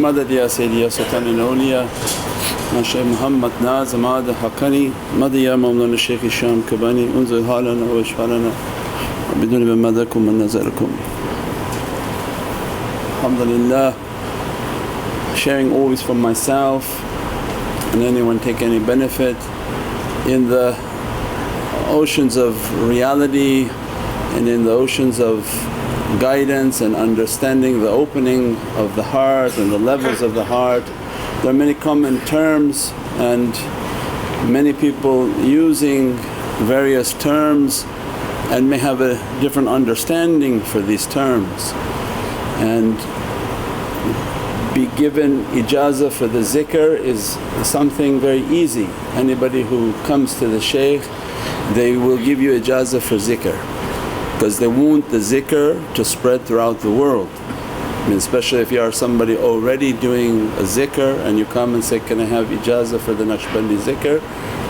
Madad ya Sayyidi ya Sultan al-Awliya Shaykh Muhammad Nazim Haqqani Madad ya Mawlana Shaykh Hisham Qabbani unzil halana wa ishfalana bidun bimadakum wa nazarakum. Alhamdulillah, sharing always from myself and anyone take any benefit in the oceans of reality and in the oceans of guidance and understanding the opening of the heart and the levels of the heart. There are many common terms and many people using various terms and may have a different understanding for these terms, and be given ijazah for the zikr is something very easy. Anybody who comes to the shaykh, they will give you ijazah for zikr because they want the zikr to spread throughout the world. I mean, especially if you are somebody already doing a zikr and you come and say, can I have ijazah for the Naqshbandi zikr?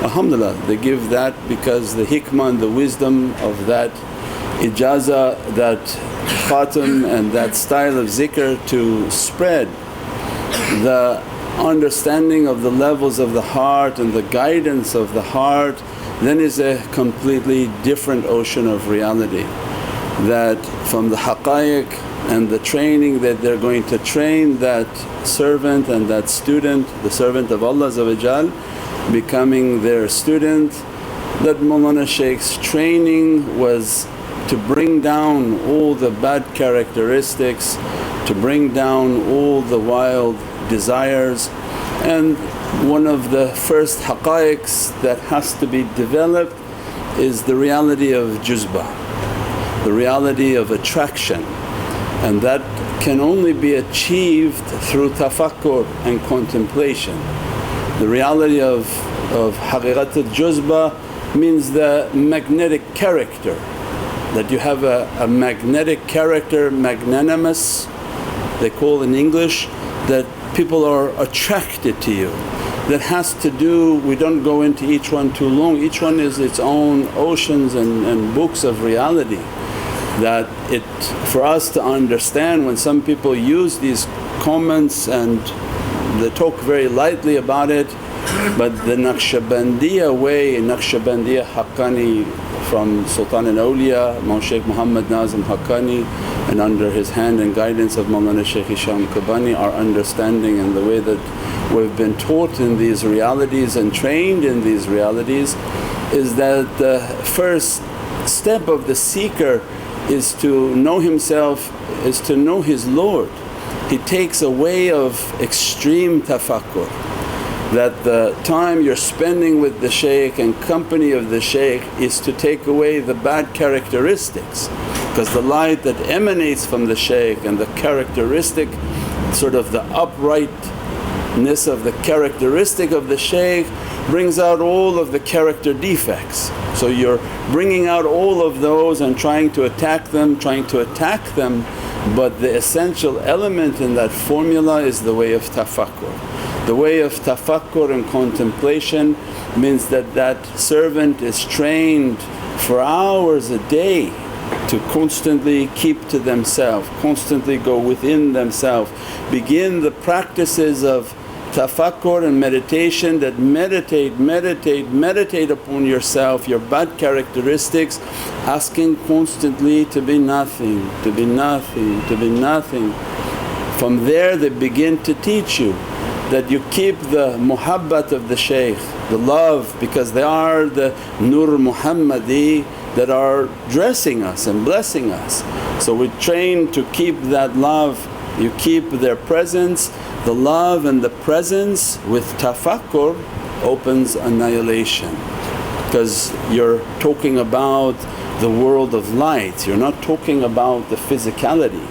Alhamdulillah, they give that because the hikmah and the wisdom of that ijazah, that khatam and that style of zikr to spread the understanding of the levels of the heart and the guidance of the heart, then is a completely different ocean of reality. That from the haqqaiq and the training that they're going to train that servant and that student, the servant of Allah becoming their student, that Mawlana Shaykh's training was to bring down all the bad characteristics, to bring down all the wild desires. And one of the first haqqaiqs that has to be developed is the reality of juzba, the reality of attraction, and that can only be achieved through tafakkur and contemplation. The reality of haqiqat al-juzba means the magnetic character, that you have a magnetic character, magnanimous they call in English, that people are attracted to you. That has to do, we don't go into each one too long, each one is its own oceans and books of reality. That for us to understand, when some people use these comments and they talk very lightly about it, but the Naqshbandiyya way, Naqshbandiyya Haqqani from Sultan al-Awliya, Shaykh Muhammad Nazim Haqqani, and under his hand and guidance of Mawlana Shaykh Hisham Qabbani, our understanding and the way that we've been taught in these realities and trained in these realities, is that the first step of the seeker is to know himself, is to know his Lord. He takes a way of extreme tafakkur, that the time you're spending with the shaykh and company of the shaykh is to take away the bad characteristics, because the light that emanates from the shaykh and the characteristic, sort of the uprightness of the characteristic of the shaykh brings out all of the character defects. So you're bringing out all of those and trying to attack them, but the essential element in that formula is the way of tafakkur. The way of tafakkur and contemplation means that that servant is trained for hours a day to constantly keep to themselves, constantly go within themselves, begin the practices of tafakkur and meditation, that meditate upon yourself, your bad characteristics, asking constantly to be nothing, to be nothing, to be nothing. From there they begin to teach you that you keep the muhabbat of the shaykh, the love, because they are the nur Muhammadi that are dressing us and blessing us. So we train to keep that love, you keep their presence. The love and the presence with tafakkur opens annihilation, because you're talking about the world of light, you're not talking about the physicality.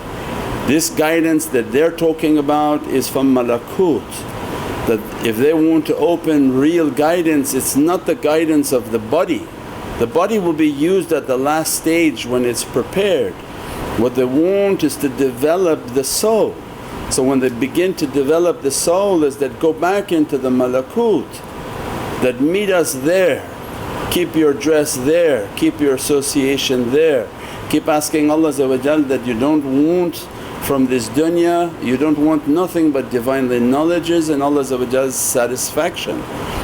This guidance that they're talking about is from malakut, that if they want to open real guidance, it's not the guidance of the body. The body will be used at the last stage when it's prepared. What they want is to develop the soul. So when they begin to develop the soul is that go back into the malakut, that meet us there, keep your dress there, keep your association there. Keep asking Allah that you don't want from this dunya, you don't want nothing but Divinely knowledges and Allah's satisfaction.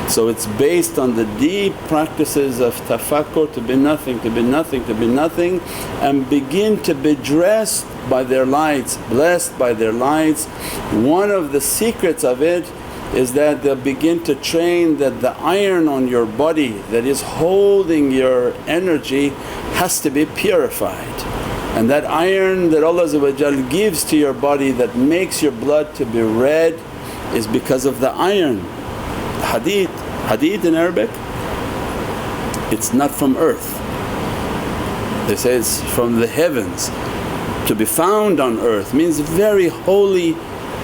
So it's based on the deep practices of tafakkur, to be nothing, to be nothing, to be nothing, and begin to be dressed by their lights, blessed by their lights. One of the secrets of it is that they'll begin to train that the iron on your body that is holding your energy has to be purified. And that iron that Allah gives to your body that makes your blood to be red is because of the iron. Hadid in Arabic, it's not from earth. They say it's from the heavens. To be found on earth means very holy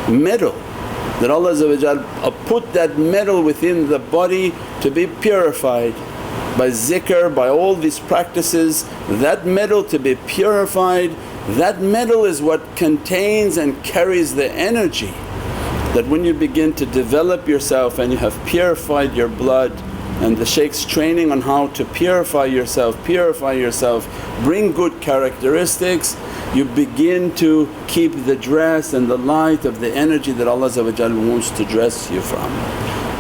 metal, that Allah put that metal within the body to be purified by zikr, by all these practices. That metal to be purified, that metal is what contains and carries the energy. That when you begin to develop yourself and you have purified your blood, and the Shaykh's training on how to purify yourself, bring good characteristics, you begin to keep the dress and the light of the energy that Allah wants to dress you from.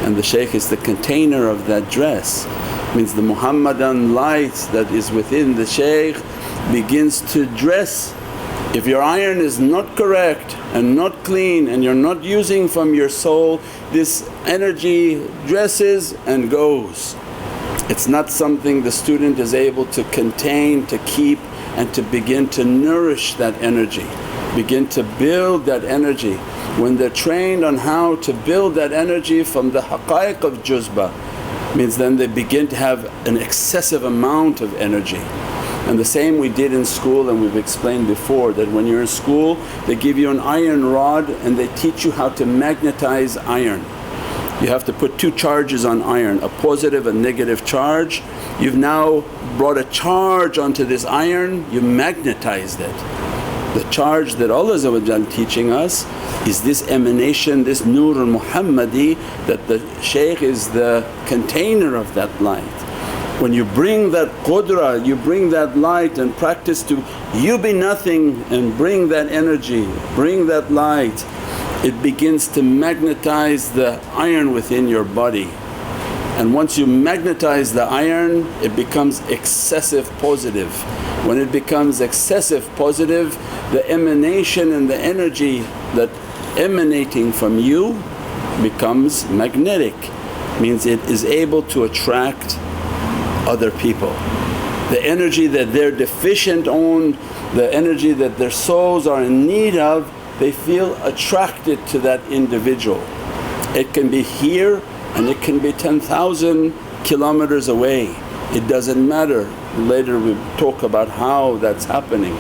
And the Shaykh is the container of that dress. Means the Muhammadan light that is within the Shaykh begins to dress. If your iron is not correct and not clean and you're not using from your soul, this energy dresses and goes. It's not something the student is able to contain, to keep, and to begin to nourish that energy, begin to build that energy. When they're trained on how to build that energy from the haqqaiq of juzba, means then they begin to have an excessive amount of energy. And the same we did in school, and we've explained before that when you're in school they give you an iron rod and they teach you how to magnetize iron. You have to put two charges on iron, a positive and negative charge. You've now brought a charge onto this iron, you magnetized it. The charge that Allah teaching us is this emanation, this nur Muhammadi, that the Shaykh is the container of that light. When you bring that qudra, you bring that light and practice to you be nothing and bring that energy, bring that light, it begins to magnetize the iron within your body. And once you magnetize the iron, it becomes excessive positive. When it becomes excessive positive, the emanation and the energy that emanating from you becomes magnetic, means it is able to attract other people. The energy that they're deficient on, the energy that their souls are in need of, they feel attracted to that individual. It can be here and it can be 10,000 kilometers away, it doesn't matter. Later we talk about how that's happening.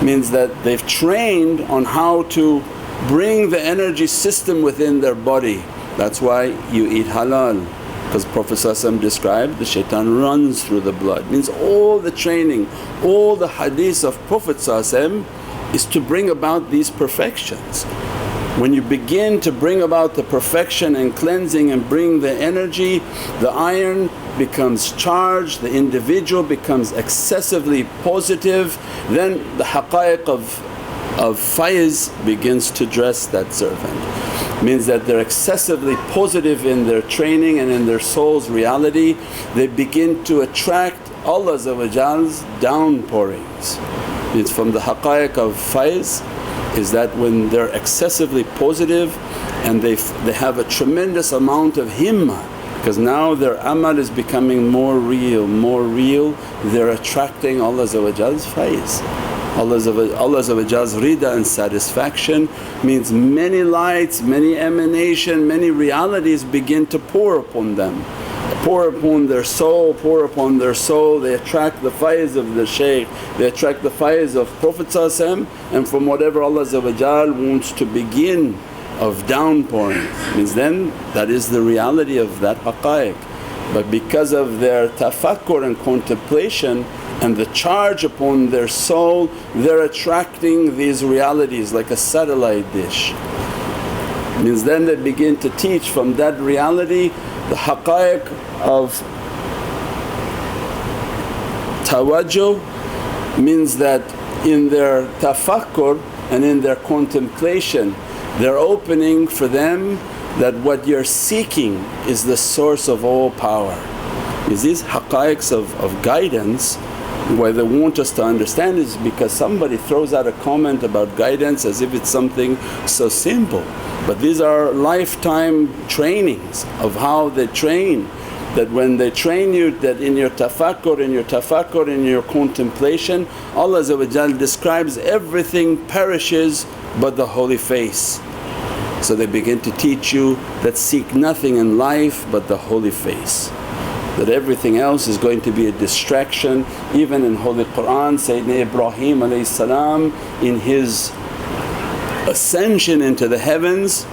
Means that they've trained on how to bring the energy system within their body. That's why you eat halal, because Prophet described the shaitan runs through the blood. Means all the training, all the hadith of Prophet is to bring about these perfections. When you begin to bring about the perfection and cleansing and bring the energy, the iron becomes charged, the individual becomes excessively positive, then the haqqaiq of faiz begins to dress that servant. Means that they're excessively positive in their training and in their soul's reality, they begin to attract Allah's downpourings. It's from the haqqaiq of faiz is that when they're excessively positive and they have a tremendous amount of himmah, because now their amal is becoming more real, they're attracting Allah's faiz. Allah's rida and satisfaction, means many lights, many emanation, many realities begin to pour upon them. Pour upon their soul, they attract the faiz of the Shaykh, they attract the faiz of Prophet and from whatever Allah wants to begin of downpouring. Means then that is the reality of that haqqaiq. But because of their tafakkur and contemplation and the charge upon their soul, they're attracting these realities like a satellite dish. Means then they begin to teach from that reality the haqqaiq of tawajjuh, means that in their tafakkur and in their contemplation they're opening for them that what you're seeking is the source of all power. Is these haqqaiqs of guidance, why they want us to understand is because somebody throws out a comment about guidance as if it's something so simple. But these are lifetime trainings of how they train, that when they train you that in your tafakkur, in your contemplation, Allah describes everything perishes but the holy face. So they begin to teach you that seek nothing in life but the holy face, that everything else is going to be a distraction. Even in Holy Qur'an, Sayyidina Ibrahim in his ascension into the heavens,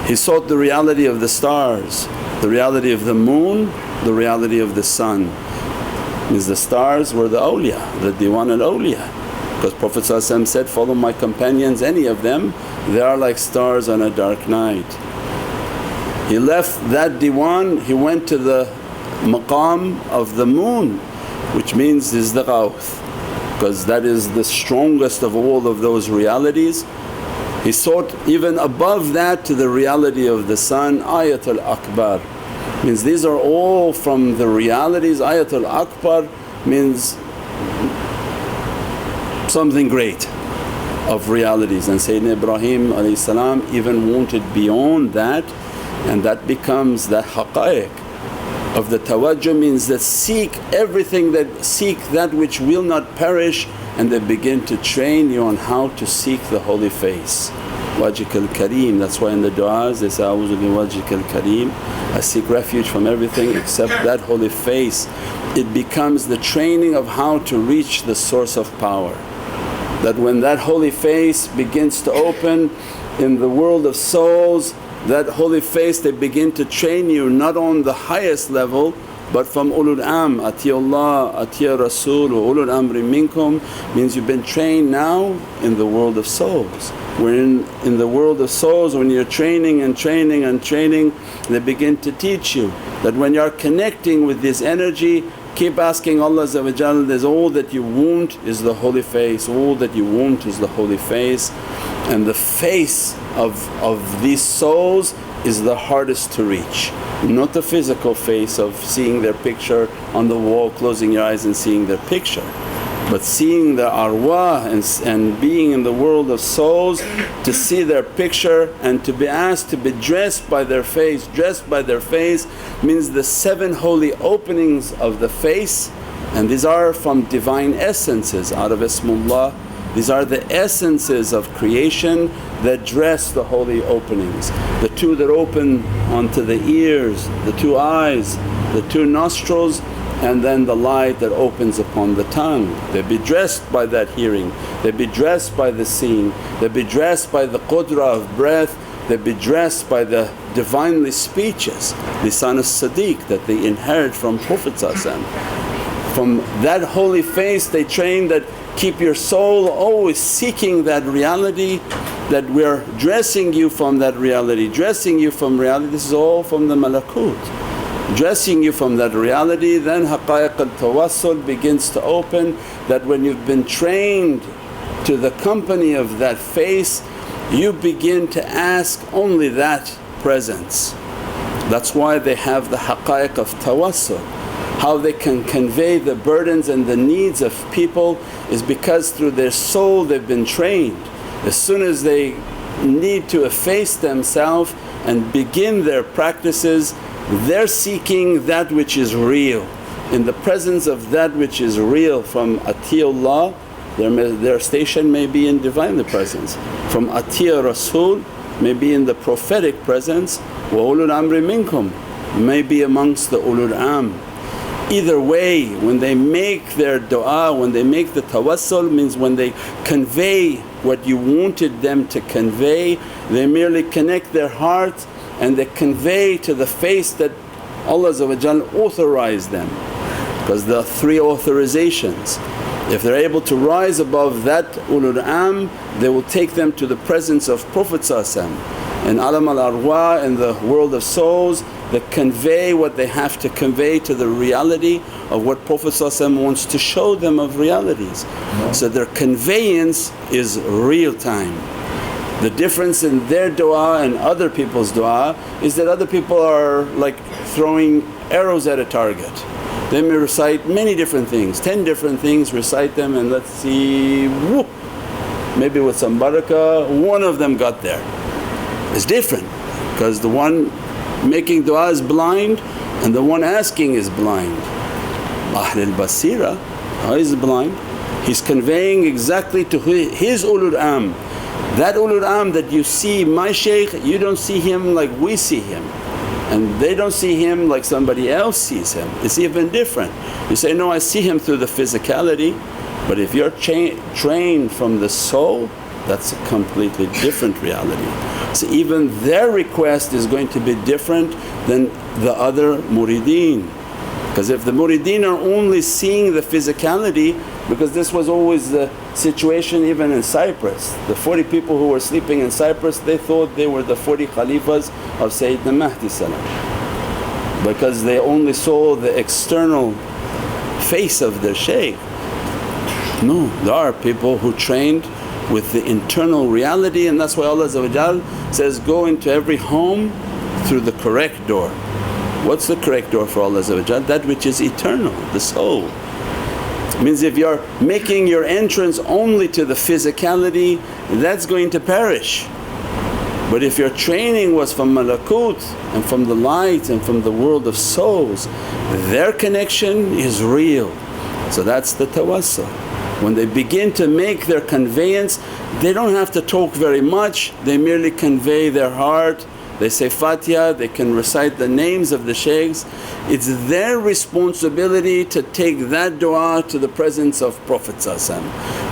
he sought the reality of the stars, the reality of the moon, the reality of the sun. Means the stars were the awliya, the diwan al-awliya, because Prophet said, follow my companions, any of them, they are like stars on a dark night. He left that diwan, he went to the maqam of the moon, which means is the ghawth, because that is the strongest of all of those realities. He sought even above that to the reality of the sun, ayatul akbar. Means these are all from the realities. Ayatul akbar means something great of realities, and Sayyidina Ibrahim even wanted beyond that, and that becomes the haqqaiq of the tawajjuh. Means that seek everything, that seek that which will not perish, and they begin to train you on how to seek the holy face. Wajhikal kareem, that's why in the du'as they say, A'udhu bi wajhikal kareem, I seek refuge from everything except that holy face. It becomes the training of how to reach the source of power. That when that holy face begins to open in the world of souls, that holy face they begin to train you not on the highest level but from ulul am, atiyullah, atiya rasul wa ulul amri minkum. Means you've been trained now in the world of souls. When in the world of souls, when you're training and training and training, they begin to teach you that when you're connecting with this energy, keep asking Allah, there's all that you want is the holy face, all that you want is the holy face. And the face of these souls is the hardest to reach, not the physical face of seeing their picture on the wall, closing your eyes and seeing their picture, but seeing the arwah and being in the world of souls, to see their picture and to be asked to be dressed by their face. Dressed by their face means the 7 holy openings of the face, and these are from divine essences out of Ismullah. These are the essences of creation that dress the holy openings. The 2 that open onto the ears, the 2 eyes, the 2 nostrils, and then the light that opens upon the tongue. They be dressed by that hearing, they be dressed by the seeing, they be dressed by the qudra of breath, they be dressed by the Divinely speeches, lisan as-Sadiq that they inherit from Prophet. From that holy face they train that keep your soul always seeking that reality, that we're dressing you from that reality, dressing you from reality. This is all from the malakut, dressing you from that reality. Then haqqaiq al-tawassul begins to open, that when you've been trained to the company of that face, you begin to ask only that presence. That's why they have the haqqaiq of tawassul. How they can convey the burdens and the needs of people is because through their soul they've been trained. As soon as they need to efface themselves and begin their practices, they're seeking that which is real. In the presence of that which is real, from atiyullah, their station may be in Divinely presence. From atiya rasul may be in the prophetic presence, wa ulul amri minkum may be amongst the ulul am. Either way, when they make their du'a, when they make the tawassul, means when they convey what you wanted them to convey, they merely connect their heart and they convey to the face that Allah authorized them. Because the 3 authorizations, if they're able to rise above that ulul am, they will take them to the presence of Prophet. In alam al-arwah, in the world of souls, that convey what they have to convey to the reality of what Prophet wants to show them of realities. So their conveyance is real time. The difference in their du'a and other people's du'a is that other people are like throwing arrows at a target. They may recite many different things, 10 different things, recite them and let's see, whoop, maybe with some barakah one of them got there. It's different because the one making du'a is blind and the one asking is blind. Ahlul Basira, how is blind? He's conveying exactly to his ulul am. That ulul am that you see, my shaykh, you don't see him like we see him, and they don't see him like somebody else sees him. It's even different. You say, no, I see him through the physicality, but if you're trained from the soul, that's a completely different reality. So even their request is going to be different than the other murideen. Because if the murideen are only seeing the physicality, because this was always the situation even in Cyprus. The 40 people who were sleeping in Cyprus, they thought they were the 40 Khalifas of Sayyidina Mahdi salam, because they only saw the external face of their shaykh. No, there are people who trained with the internal reality, and that's why Allah says, go into every home through the correct door. What's the correct door for Allah? That which is eternal, the soul. Means if you're making your entrance only to the physicality, that's going to perish. But if your training was from malakut and from the light and from the world of souls, their connection is real. So that's the tawassul. When they begin to make their conveyance, they don't have to talk very much, they merely convey their heart. They say Fatiha, they can recite the names of the shaykhs. It's their responsibility to take that du'a to the presence of Prophet.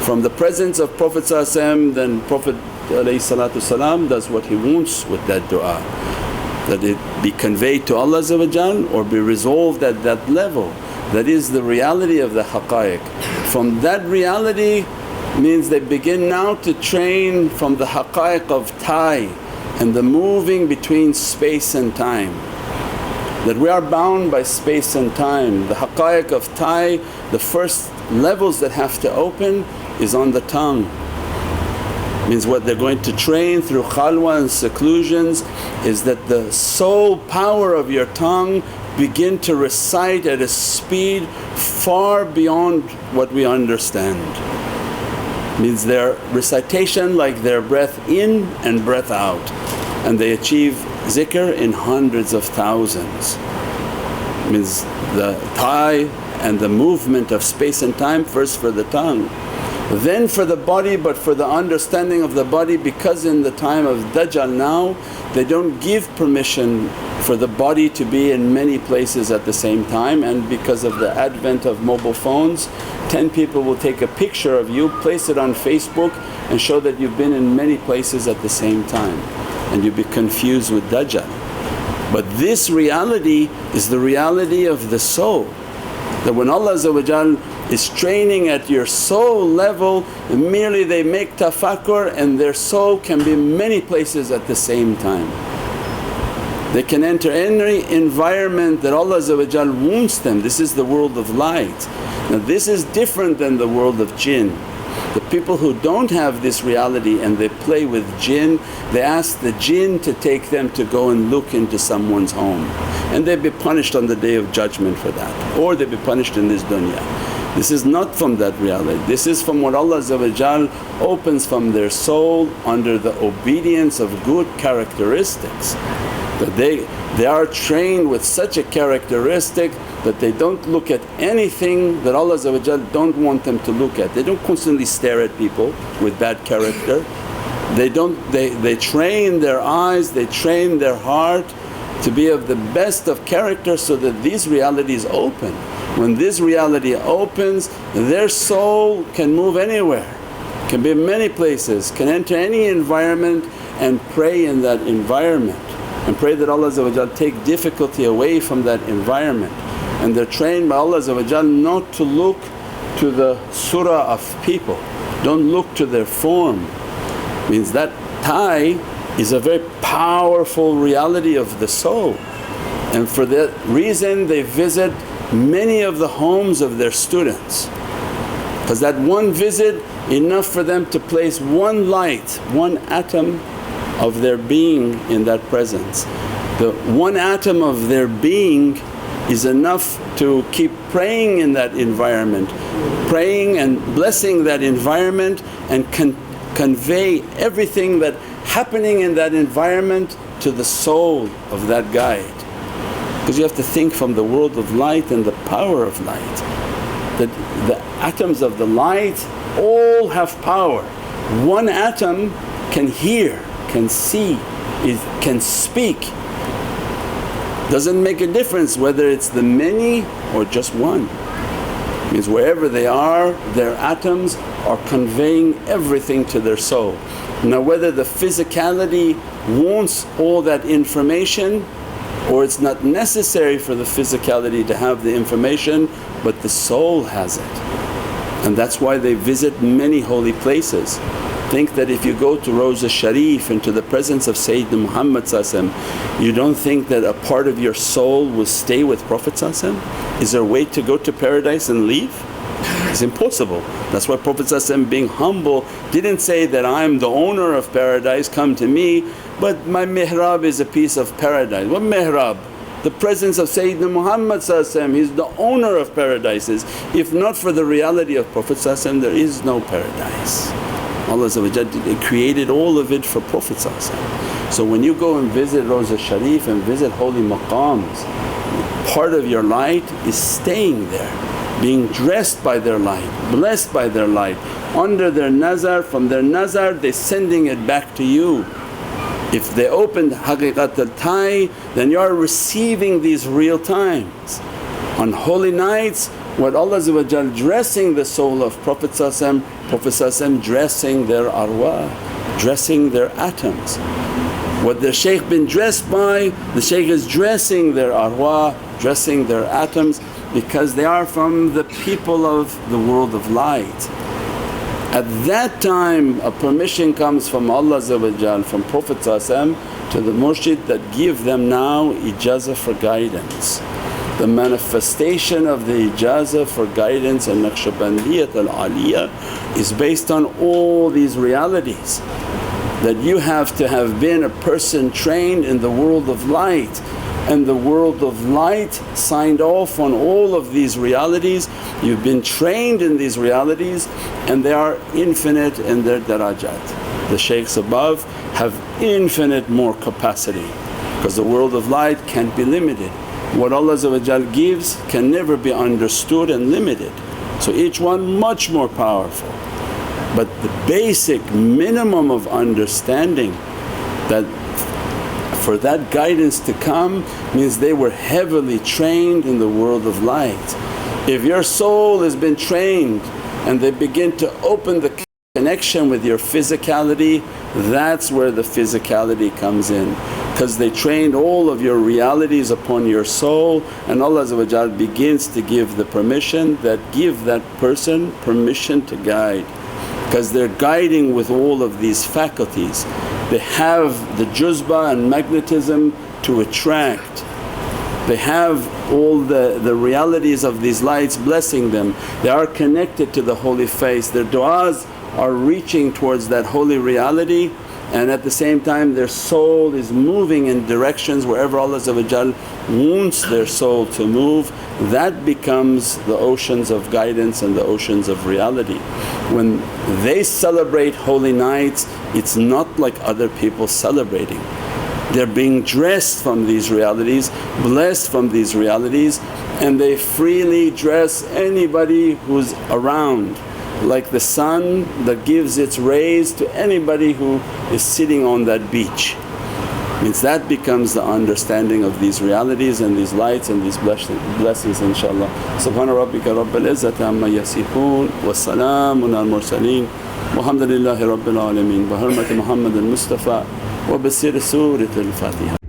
From the presence of Prophet then Prophet does what he wants with that du'a, that it be conveyed to Allah or be resolved at that level. That is the reality of the haqqaiq. From that reality means they begin now to train from the haqqaiq of tie and the moving between space and time. That we are bound by space and time. The haqqaiq of tie, the first levels that have to open is on the tongue. Means what they're going to train through khalwa and seclusions is that the soul power of your tongue begin to recite at a speed far beyond what we understand. Means their recitation like their breath in and breath out, and they achieve zikr in hundreds of thousands. Means the tie and the movement of space and time, first for the tongue, then for the body, but for the understanding of the body, because in the time of Dajjal now they don't give permission for the body to be in many places at the same time, and because of the advent of mobile phones 10 people will take a picture of you, place it on Facebook and show that you've been in many places at the same time, and you be confused with Dajjal. But this reality is the reality of the soul, that when Allah is training at your soul level, merely they make tafakkur and their soul can be many places at the same time. They can enter any environment that Allah wants them. This is the world of light. Now this is different than the world of jinn. The people who don't have this reality and they play with jinn, they ask the jinn to take them to go and look into someone's home, and they'll be punished on the Day of Judgment for that, or they'll be punished in this dunya. This is not from that reality, this is from what Allah opens from their soul under the obedience of good characteristics. That they are trained with such a characteristic that they don't look at anything that Allah don't want them to look at. They don't constantly stare at people with bad character. They train their eyes, they train their heart to be of the best of character so that these realities open. When this reality opens, their soul can move anywhere, can be in many places, can enter any environment and pray in that environment, and pray that Allah take difficulty away from that environment. And they're trained by Allah not to look to the surah of people, don't look to their form. Means that tie is a very powerful reality of the soul. And for that reason they visit many of the homes of their students, because that one visit enough for them to place one light, one atom of their being in that presence. The one atom of their being is enough to keep praying in that environment, praying and blessing that environment and convey everything that happening in that environment to the soul of that guide. Because you have to think from the world of light and the power of light, that the atoms of the light all have power. One atom can hear, can see, can speak. Doesn't make a difference whether it's the many or just one. Means wherever they are, their atoms are conveying everything to their soul. Now whether the physicality wants all that information or it's not necessary for the physicality to have the information, but the soul has it. And that's why they visit many holy places. Think that if you go to Rawza Sharif and to the presence of Sayyidina Muhammad, you don't think that a part of your soul will stay with Prophet? Is there a way to go to paradise and leave? It's impossible. That's why Prophet being humble didn't say that, I'm the owner of paradise, come to me, but my mihrab is a piece of paradise. What mihrab? The presence of Sayyidina Muhammad, he's the owner of paradises. If not for the reality of Prophet there is no paradise. Allah created all of it for Prophet. So when you go and visit Rawza Sharif and visit holy maqams, part of your light is staying there, being dressed by their light, blessed by their light, under their nazar, from their nazar they're sending it back to you. If they opened haqiqat al-tay, then you are receiving these real times. On holy nights, what Allah dressing the soul of Prophet dressing their arwah, dressing their atoms. What their shaykh been dressed by, the shaykh is dressing their arwah, dressing their atoms, because they are from the people of the world of light. At that time a permission comes from Allah, from Prophet to the murshid that give them now ijazah for guidance. The manifestation of the ijazah for guidance and Naqshbandiyya al-Awliya is based on all these realities, that you have to have been a person trained in the world of light, and the world of light signed off on all of these realities. You've been trained in these realities and they are infinite in their darajat. The shaykhs above have infinite more capacity, because the world of light can't be limited. What Allah gives can never be understood and limited, so each one much more powerful. But the basic minimum of understanding, that for that guidance to come means they were heavily trained in the world of light. If your soul has been trained and they begin to open the connection with your physicality, that's where the physicality comes in, because they trained all of your realities upon your soul, and Allah begins to give the permission that give that person permission to guide, because they're guiding with all of these faculties. They have the juzba and magnetism to attract, they have all the realities of these lights blessing them, they are connected to the holy face, their du'as are reaching towards that holy reality, and at the same time their soul is moving in directions wherever Allah wants their soul to move. That becomes the oceans of guidance and the oceans of reality. When they celebrate holy nights, it's not like other people celebrating. They're being dressed from these realities, blessed from these realities, and they freely dress anybody who's around, like the sun that gives its rays to anybody who is sitting on that beach. Means that becomes the understanding of these realities and these lights and these blessings, inshaAllah. Subhana rabbika rabbil izzati amma yasifoon wa salaamun al mursaleen walhamdulillahi rabbil alameen bi hurmati Muhammadan Mustafa wa bi sirri Surat al-Fatiha.